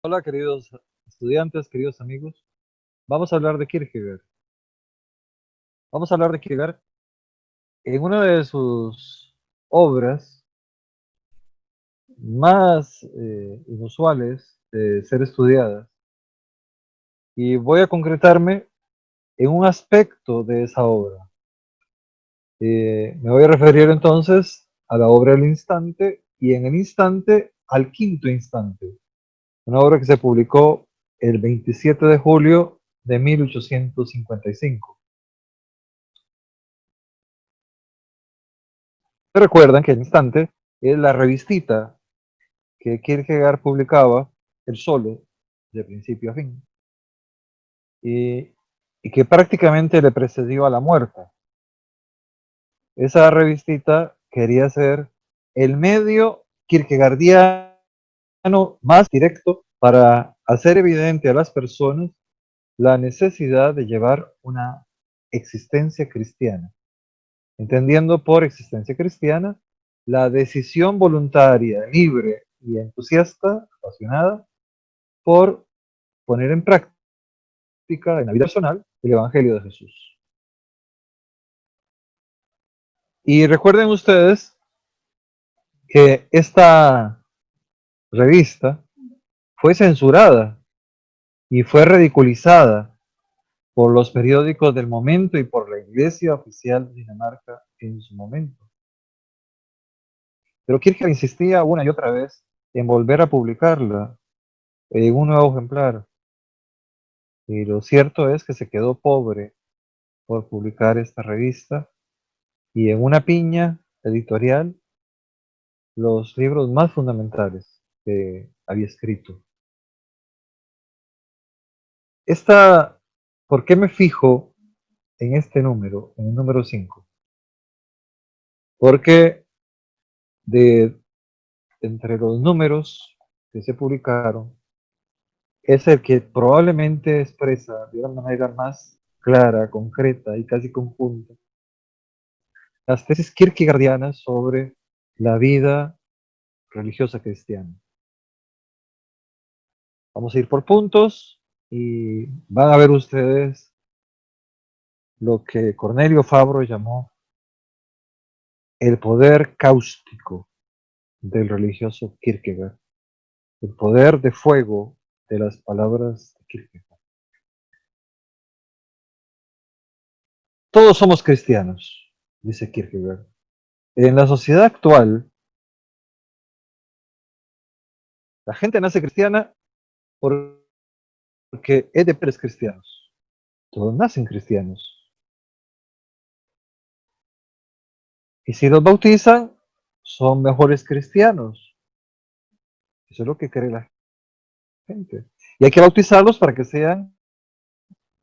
Hola, queridos estudiantes, queridos amigos. Vamos a hablar de Kierkegaard. Vamos a hablar de Kierkegaard en una de sus obras más inusuales de ser estudiadas. Y voy a concretarme en un aspecto de esa obra. Me voy a referir entonces a la obra El Instante y en el instante al quinto instante. Una obra que se publicó el 27 de julio de 1855. Recuerdan que El Instante es la revistita que Kierkegaard publicaba él solo, de principio a fin, y, y que prácticamente le precedió a la muerte. Esa revistita quería ser el medio kierkegaardiano más directo para hacer evidente a las personas la necesidad de llevar una existencia cristiana, entendiendo por existencia cristiana la decisión voluntaria, libre y entusiasta, apasionada, por poner en práctica en la vida personal el Evangelio de Jesús. Y recuerden ustedes que esta revista fue censurada y fue ridiculizada por los periódicos del momento y por la Iglesia Oficial de Dinamarca en su momento. Pero Kierkegaard insistía una y otra vez en volver a publicarla en un nuevo ejemplar. Y lo cierto es que se quedó pobre por publicar esta revista y en una piña editorial los libros más fundamentales que había escrito. Esta, ¿por qué me fijo en este número, en el número 5? Porque de entre los números que se publicaron, es el que probablemente expresa de una manera más clara, concreta y casi conjunta las tesis kierkegaardianas sobre la vida religiosa cristiana. Vamos a ir por puntos y van a ver ustedes lo que Cornelio Fabro llamó el poder cáustico del religioso Kierkegaard, el poder de fuego de las palabras de Kierkegaard. Todos somos cristianos, dice Kierkegaard. En la sociedad actual, la gente nace cristiana porque es de padres cristianos. Todos nacen cristianos. Y si los bautizan, son mejores cristianos. Eso es lo que cree la gente. Y hay que bautizarlos para que sean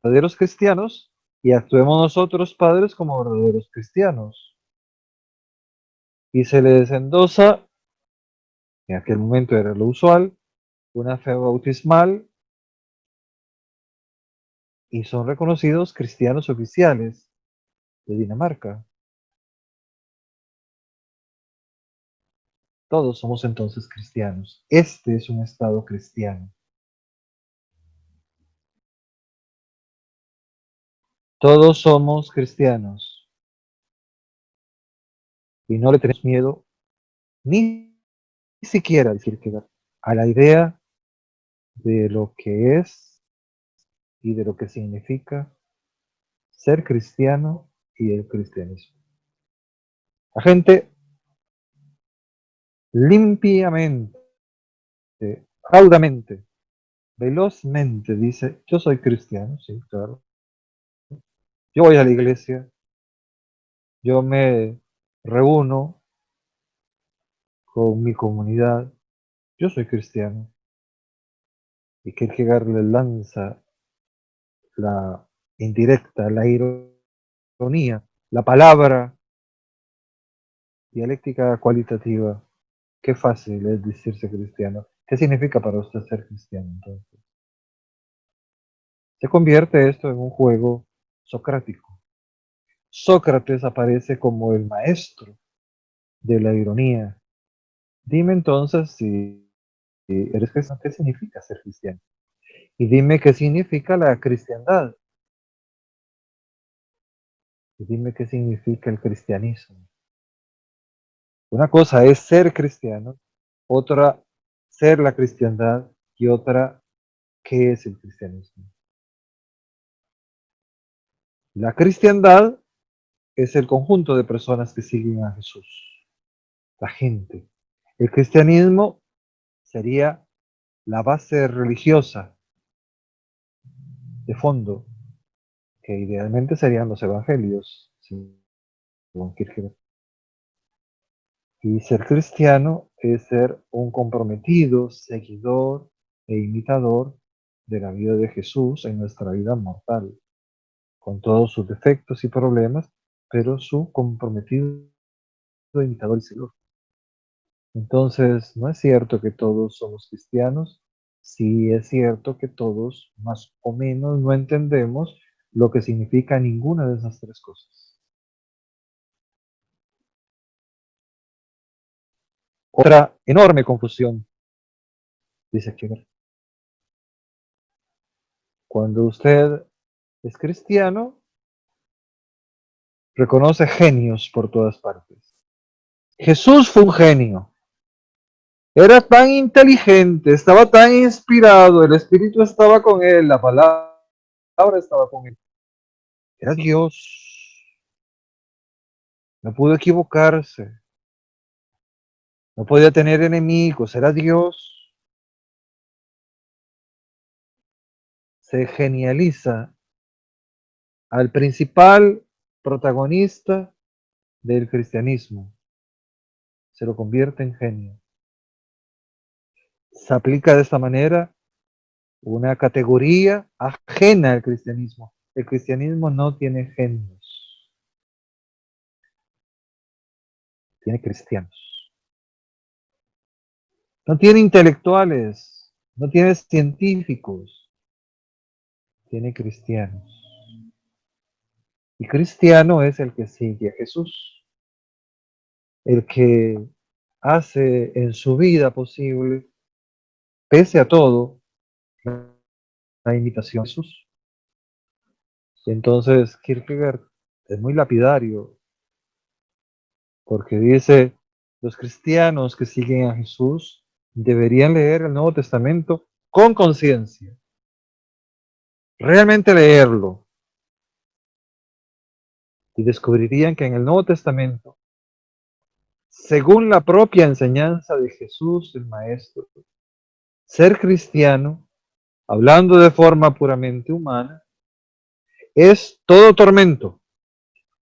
verdaderos cristianos y actuemos nosotros, padres, como verdaderos cristianos. Y se les endosa, en aquel momento era lo usual, una fe bautismal y son reconocidos cristianos oficiales de Dinamarca. Todos somos entonces cristianos. Este es un estado cristiano. Todos somos cristianos y no le tenemos miedo ni siquiera decir que a la idea de lo que es y de lo que significa ser cristiano y el cristianismo. La gente limpiamente, raudamente, velozmente dice, yo soy cristiano, sí, claro. Yo voy a la iglesia, yo me reúno con mi comunidad, yo soy cristiano. Y Kierkegaard le lanza la indirecta, la ironía, la palabra dialéctica cualitativa. Qué fácil es decirse cristiano. ¿Qué significa para usted ser cristiano entonces? Se convierte esto en un juego socrático. Sócrates aparece como el maestro de la ironía. Dime entonces si ¿eres cristiano? ¿Qué significa ser cristiano? Y dime qué significa la cristiandad. Y dime qué significa el cristianismo. Una cosa es ser cristiano, otra ser la cristiandad y otra qué es el cristianismo. La cristiandad es el conjunto de personas que siguen a Jesús, la gente. El cristianismo sería la base religiosa de fondo, que idealmente serían los evangelios, según Kierkegaard. Y ser cristiano es ser un comprometido seguidor e imitador de la vida de Jesús en nuestra vida mortal, con todos sus defectos y problemas, pero su comprometido imitador y seguidor. Entonces, no es cierto que todos somos cristianos, sí es cierto que todos más o menos no entendemos lo que significa ninguna de esas tres cosas. Otra enorme confusión, dice Kierkegaard. Cuando usted es cristiano, reconoce genios por todas partes. Jesús fue un genio. Era tan inteligente, estaba tan inspirado, el Espíritu estaba con él, la palabra estaba con él. Era Dios. No pudo equivocarse. No podía tener enemigos. Era Dios. Se genializa al principal protagonista del cristianismo. Se lo convierte en genio. Se aplica de esta manera una categoría ajena al cristianismo. El cristianismo no tiene genios, tiene cristianos. No tiene intelectuales, no tiene científicos, tiene cristianos. Y cristiano es el que sigue a Jesús, el que hace en su vida posible, pese a todo, la imitación de Jesús. Y entonces Kierkegaard es muy lapidario porque dice, los cristianos que siguen a Jesús deberían leer el Nuevo Testamento con conciencia, realmente leerlo, y descubrirían que en el Nuevo Testamento, según la propia enseñanza de Jesús el Maestro, ser cristiano, hablando de forma puramente humana, es todo tormento,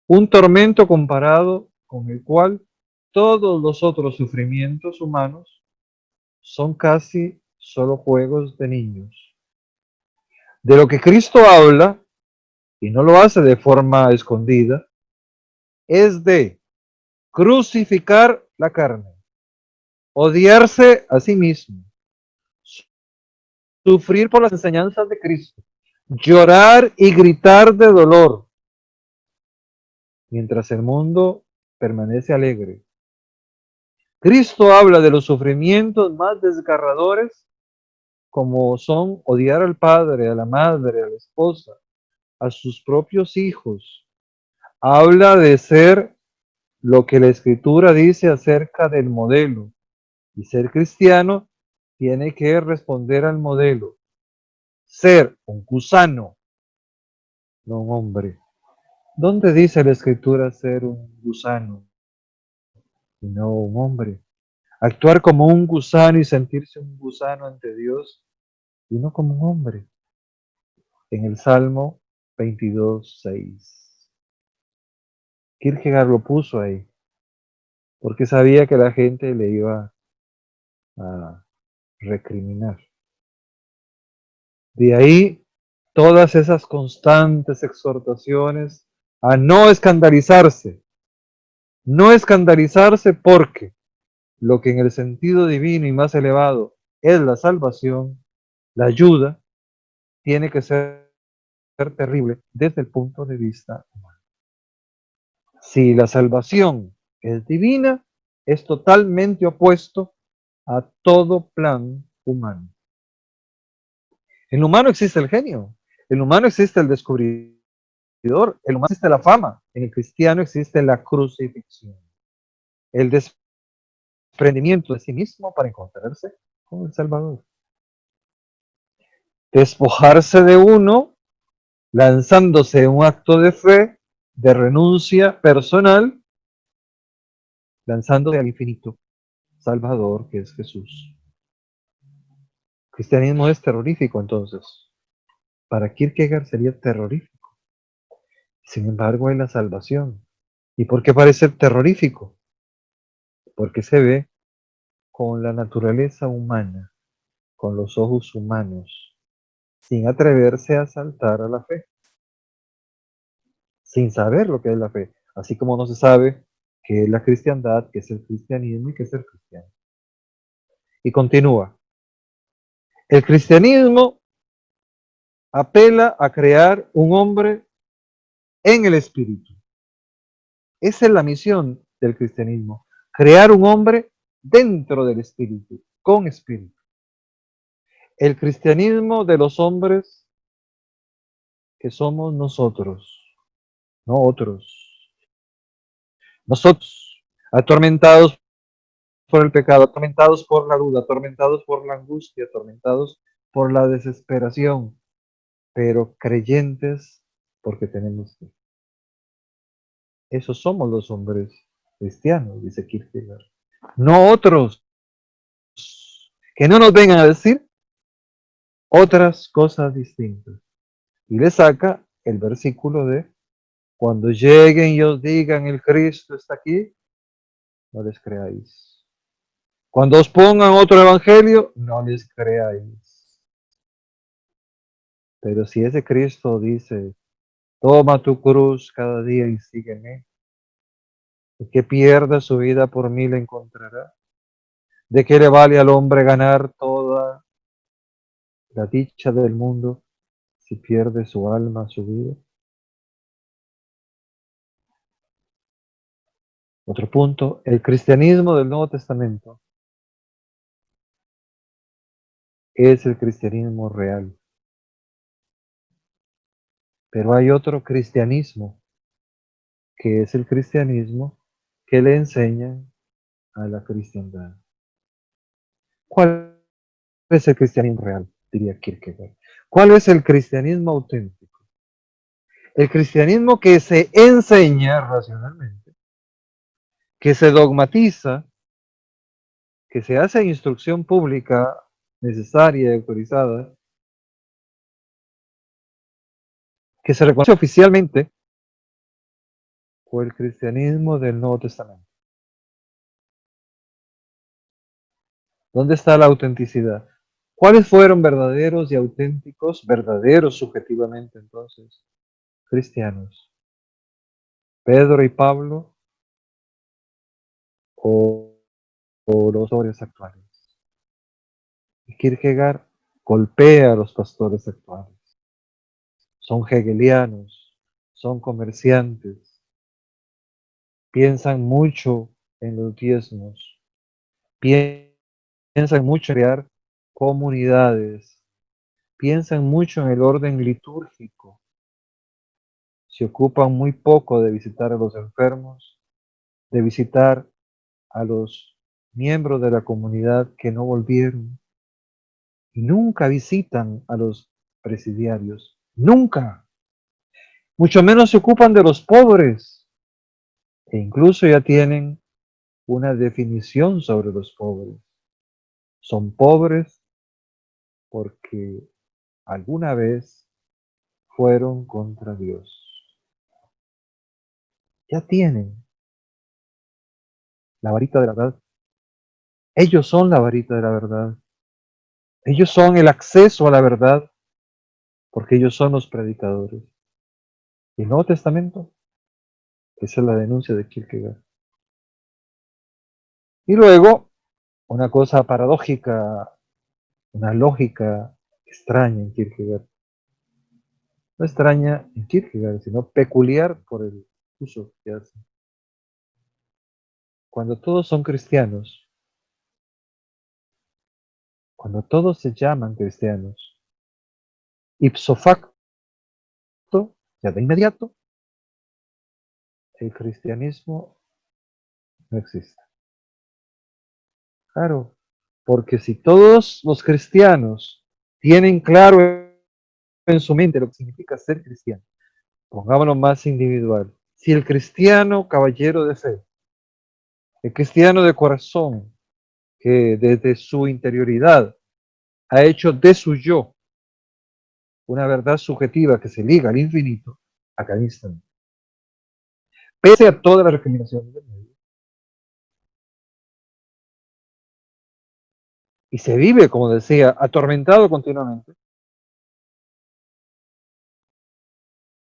un tormento comparado con el cual todos los otros sufrimientos humanos son casi solo juegos de niños. De lo que Cristo habla, y no lo hace de forma escondida, es de crucificar la carne, odiarse a sí mismo, sufrir por las enseñanzas de Cristo, llorar y gritar de dolor, mientras el mundo permanece alegre. Cristo habla de los sufrimientos más desgarradores, como son odiar al padre, a la madre, a la esposa, a sus propios hijos. Habla de ser lo que la Escritura dice acerca del modelo. Y ser cristiano tiene que responder al modelo. Ser un gusano, no un hombre. ¿Dónde dice la Escritura ser un gusano y no un hombre? Actuar como un gusano y sentirse un gusano ante Dios y no como un hombre. En el Salmo 22:6. Kierkegaard lo puso ahí, porque sabía que la gente le iba a recriminar. De ahí todas esas constantes exhortaciones a no escandalizarse porque lo que en el sentido divino y más elevado es la salvación, la ayuda, tiene que ser terrible desde el punto de vista humano. Si la salvación es divina, es totalmente opuesto a todo plan humano. En lo humano existe el genio, en lo humano existe el descubridor, en lo humano existe la fama, en el cristiano existe la crucifixión, el desprendimiento de sí mismo para encontrarse con el Salvador. Despojarse de uno, lanzándose en un acto de fe, de renuncia personal, lanzándose al infinito Salvador que es Jesús. El cristianismo es terrorífico entonces. Para Kierkegaard sería terrorífico. Sin embargo, hay la salvación. ¿Y por qué parece terrorífico? Porque se ve con la naturaleza humana, con los ojos humanos, sin atreverse a saltar a la fe, sin saber lo que es la fe, así como no se sabe qué es la cristiandad, qué es el cristianismo y qué es el cristiano. Y continúa. El cristianismo apela a crear un hombre en el espíritu. Esa es la misión del cristianismo, crear un hombre dentro del espíritu, con espíritu. El cristianismo de los hombres que somos nosotros, no otros. Nosotros, atormentados por el pecado, atormentados por la duda, atormentados por la angustia, atormentados por la desesperación, pero creyentes porque tenemos fe. Esos somos los hombres cristianos, dice Kierkegaard. No otros, que no nos vengan a decir otras cosas distintas. Y le saca el versículo de cuando lleguen y os digan el Cristo está aquí, no les creáis. Cuando os pongan otro evangelio, no les creáis. Pero si ese Cristo dice, toma tu cruz cada día y sígueme, el que pierda su vida por mí la encontrará. ¿De qué le vale al hombre ganar toda la dicha del mundo si pierde su alma, su vida? Otro punto, el cristianismo del Nuevo Testamento es el cristianismo real. Pero hay otro cristianismo, que es el cristianismo que le enseña a la cristiandad. ¿Cuál es el cristianismo real? Diría Kierkegaard. ¿Cuál es el cristianismo auténtico? El cristianismo que se enseña racionalmente, que se dogmatiza, que se hace instrucción pública necesaria y autorizada, que se reconoce oficialmente, o el cristianismo del Nuevo Testamento. ¿Dónde está la autenticidad? ¿Cuáles fueron verdaderos y auténticos, verdaderos subjetivamente entonces, cristianos? ¿Pedro y Pablo o, o los pastores actuales? Y Kierkegaard golpea a los pastores actuales. Son hegelianos, son comerciantes, piensan mucho en los diezmos, piensan mucho en crear comunidades, piensan mucho en el orden litúrgico, se ocupan muy poco de visitar a los enfermos, de visitar a los miembros de la comunidad que no volvieron y nunca visitan a los presidiarios, nunca, mucho menos se ocupan de los pobres e incluso ya tienen una definición sobre los pobres. Son pobres porque alguna vez fueron contra Dios. Ya tienen la varita de la verdad. Ellos son la varita de la verdad. Ellos son el acceso a la verdad porque ellos son los predicadores. Y el Nuevo Testamento, esa es la denuncia de Kierkegaard. Y luego, una cosa paradójica, una lógica extraña en Kierkegaard. No extraña en Kierkegaard, sino peculiar por el uso que hace. Cuando todos son cristianos, cuando todos se llaman cristianos, ipso facto, ya de inmediato, el cristianismo no existe. Claro, porque si todos los cristianos tienen claro en su mente lo que significa ser cristiano, pongámoslo más individual, si el cristiano caballero de fe, el cristiano de corazón, que desde su interioridad ha hecho de su yo una verdad subjetiva que se liga al infinito, a cada instante, pese a todas las recriminaciones del medio, y se vive, como decía, atormentado continuamente,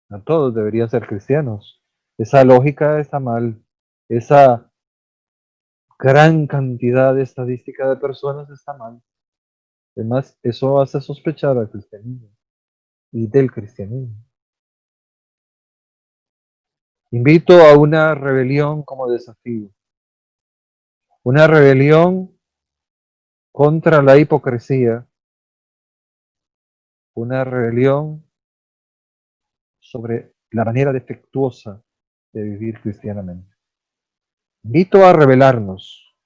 no todos deberían ser cristianos. Esa lógica está mal. Esa gran cantidad de estadística de personas está mal. Además, eso hace sospechar al cristianismo y del cristianismo. Invito a una rebelión como desafío. Una rebelión contra la hipocresía. Una rebelión sobre la manera defectuosa de vivir cristianamente. Invito a rebelarnos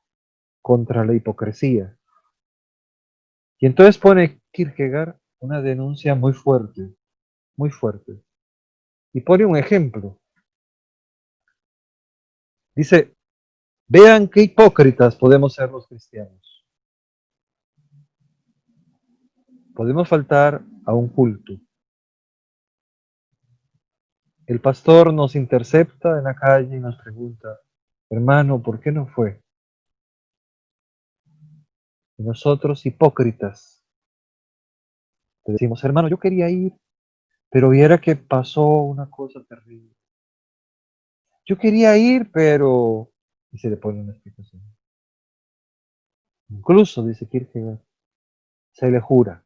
contra la hipocresía. Y entonces pone Kierkegaard una denuncia muy fuerte, muy fuerte. Y pone un ejemplo. Dice, vean qué hipócritas podemos ser los cristianos. Podemos faltar a un culto. El pastor nos intercepta en la calle y nos pregunta, hermano, ¿por qué no fue? Y nosotros, hipócritas, le decimos, hermano, yo quería ir, pero viera que pasó una cosa terrible. Yo quería ir, pero... Y se le pone una explicación. Incluso, dice Kierkegaard, se le jura.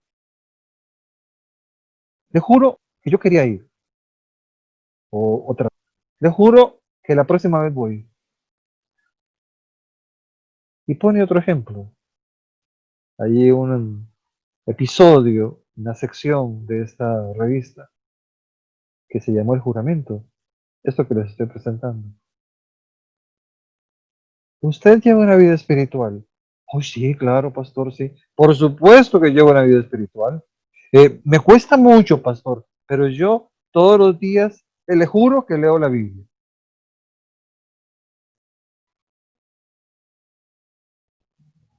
Le juro que yo quería ir. O otra. Le juro que la próxima vez voy. Y pone otro ejemplo. Allí un episodio, una sección de esta revista que se llamó El Juramento. Esto que les estoy presentando. ¿Usted lleva una vida espiritual? Oh, sí, claro, pastor, sí. Por supuesto que llevo una vida espiritual. Me cuesta mucho, pastor, pero yo todos los días le juro que leo la Biblia.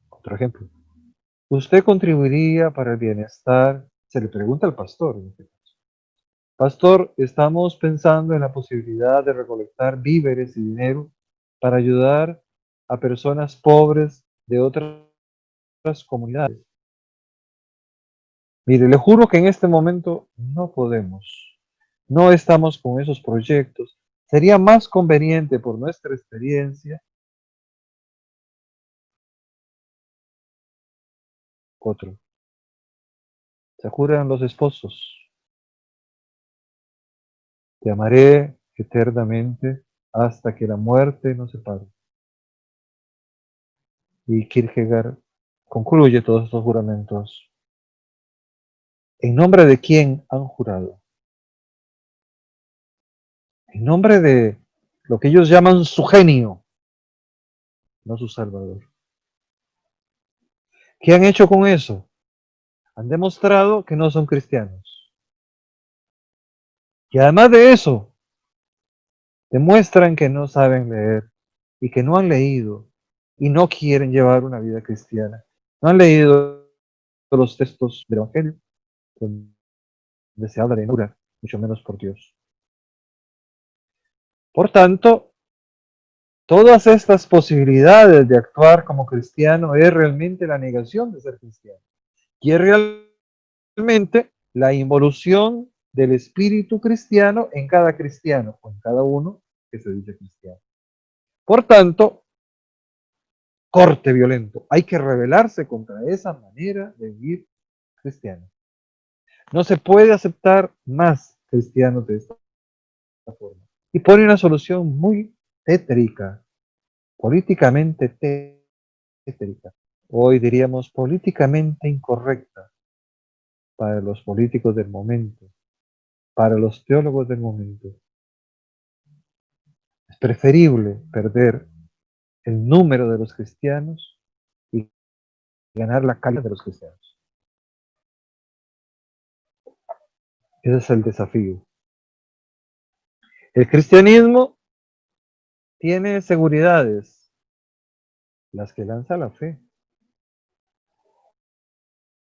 Otro ejemplo. ¿Usted contribuiría para el bienestar? Se le pregunta al pastor. En este caso. Pastor, estamos pensando en la posibilidad de recolectar víveres y dinero para ayudar a personas pobres de otras comunidades. Mire, le juro que en este momento no podemos. No estamos con esos proyectos. Sería más conveniente por nuestra experiencia. Otro. Se juran los esposos. Te amaré eternamente hasta que la muerte nos separe. Y Kierkegaard concluye todos estos juramentos. ¿En nombre de quién han jurado? En nombre de lo que ellos llaman su genio, no su salvador. ¿Qué han hecho con eso? Han demostrado que no son cristianos. Y además de eso, demuestran que no saben leer y que no han leído y no quieren llevar una vida cristiana. No han leído los textos del Evangelio, donde se habla de nura, mucho menos por Dios. Por tanto, todas estas posibilidades de actuar como cristiano es realmente la negación de ser cristiano. Y es realmente la involución del espíritu cristiano en cada cristiano, o en cada uno que se dice cristiano. Por tanto, corte violento. Hay que rebelarse contra esa manera de vivir cristiano. No se puede aceptar más cristianos de esta forma. Y pone una solución muy tétrica, políticamente tétrica. hoy diríamos políticamente incorrecta para los políticos del momento, para los teólogos del momento. Es preferible perder el número de los cristianos y ganar la calidad de los cristianos. Ese es el desafío. El cristianismo tiene seguridades, las que lanza la fe.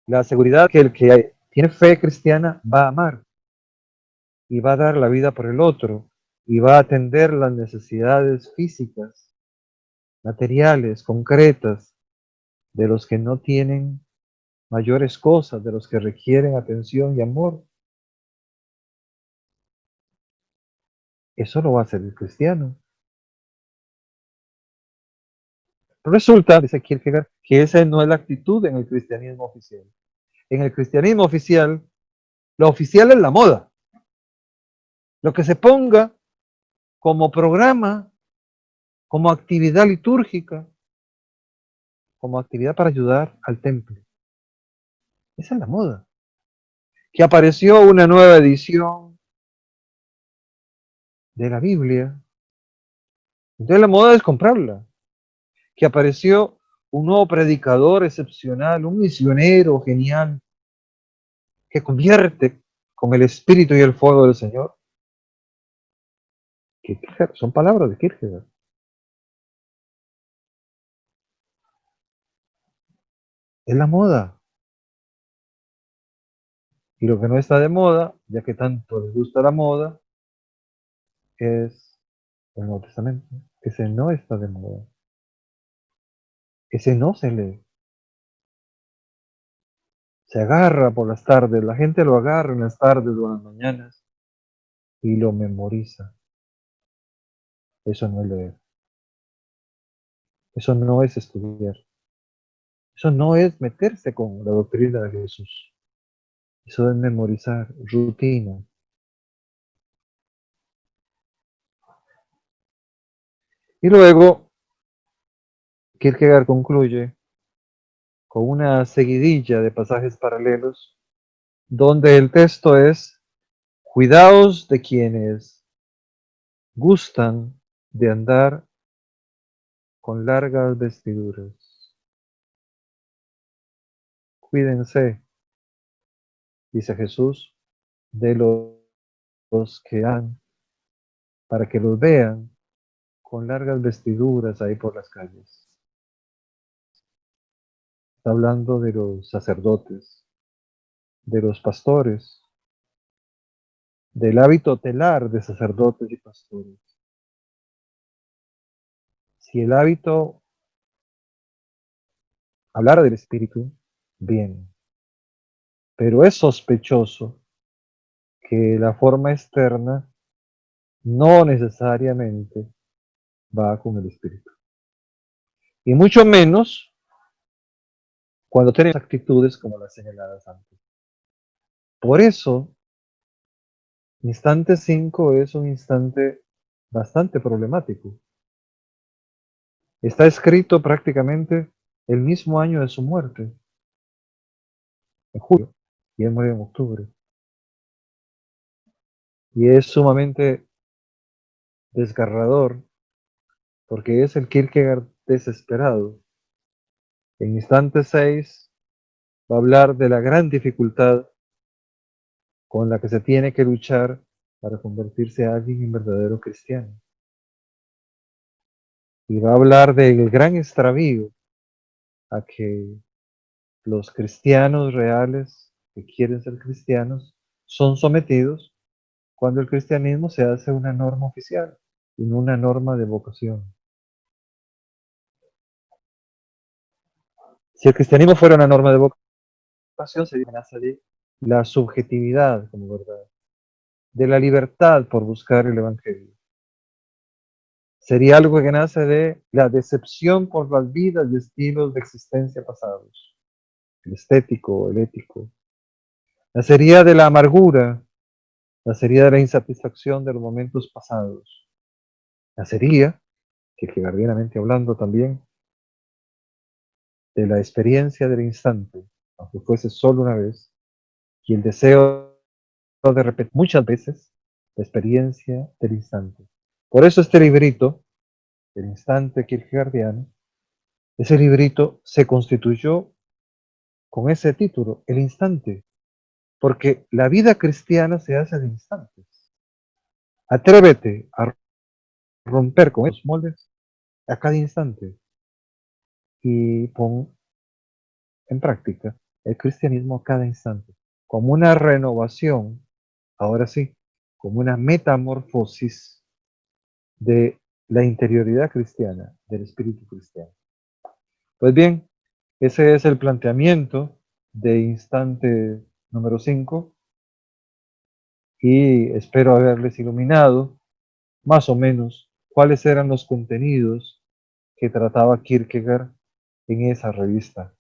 La seguridad que el que tiene fe cristiana va a amar y va a dar la vida por el otro y va a atender las necesidades físicas, materiales, concretas de los que no tienen mayores cosas, de los que requieren atención y amor. Eso lo va a hacer el cristiano. Resulta, dice Kierkegaard, que esa no es la actitud en el cristianismo oficial. En el cristianismo oficial, lo oficial es la moda. Lo que se ponga como programa, como actividad litúrgica, como actividad para ayudar al templo. Esa es la moda. Que apareció una nueva edición de la Biblia. Entonces la moda es comprarla. Que apareció un nuevo predicador excepcional, un misionero genial, que convierte con el espíritu y el fuego del Señor. Kierkegaard, son palabras de Kierkegaard. Es la moda. Y lo que no está de moda, ya que tanto les gusta la moda, es el Nuevo Testamento. Ese no está de moda. Ese no se lee. Se agarra por las tardes, la gente lo agarra en las tardes o en las mañanas y lo memoriza. Eso no es leer. Eso no es estudiar. Eso no es meterse con la doctrina de Jesús. Eso es memorizar, rutina. Y luego Kierkegaard concluye con una seguidilla de pasajes paralelos donde el texto es: cuidaos de quienes gustan de andar con largas vestiduras. Cuídense, dice Jesús, de los que han, para que los vean con largas vestiduras ahí por las calles. Está hablando de los sacerdotes, de los pastores, del hábito telar de sacerdotes y pastores. Si el hábito hablara del Espíritu, bien, pero es sospechoso que la forma externa no necesariamente va con el Espíritu. Y mucho menos cuando tenemos actitudes como las señaladas antes. Por eso, instante 5 es un instante bastante problemático. Está escrito prácticamente el mismo año de su muerte, en julio, y él muere en octubre. Y es sumamente desgarrador porque es el Kierkegaard desesperado. En instante 6 va a hablar de la gran dificultad con la que se tiene que luchar para convertirse a alguien en verdadero cristiano. Y va a hablar del gran extravío a que los cristianos reales que quieren ser cristianos son sometidos cuando el cristianismo se hace una norma oficial y no una norma de vocación. Si el cristianismo fuera una norma de vocación, sería una amenaza de la subjetividad como verdad, de la libertad por buscar el evangelio. Sería algo que nace de la decepción por las vidas y estilos de existencia pasados, el estético, el ético. Nacería de la amargura, nacería de la insatisfacción de los momentos pasados. Nacería, kierkegaardianamente hablando también, de la experiencia del instante, aunque fuese solo una vez, y el deseo de repetir muchas veces la experiencia del instante. Por eso este librito, El instante kierkegaardiano, ese librito se constituyó con ese título, El instante, porque la vida cristiana se hace de instantes. Atrévete a romper con esos moldes a cada instante y pon en práctica el cristianismo a cada instante, como una renovación, ahora sí, como una metamorfosis de la interioridad cristiana, del espíritu cristiano. Pues bien, ese es el planteamiento de instante número 5 y espero haberles iluminado más o menos cuáles eran los contenidos que trataba Kierkegaard en esa revista.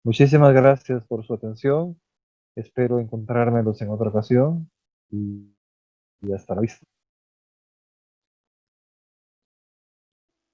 Muchísimas gracias por su atención. Espero encontrármelos en otra ocasión y hasta la vista.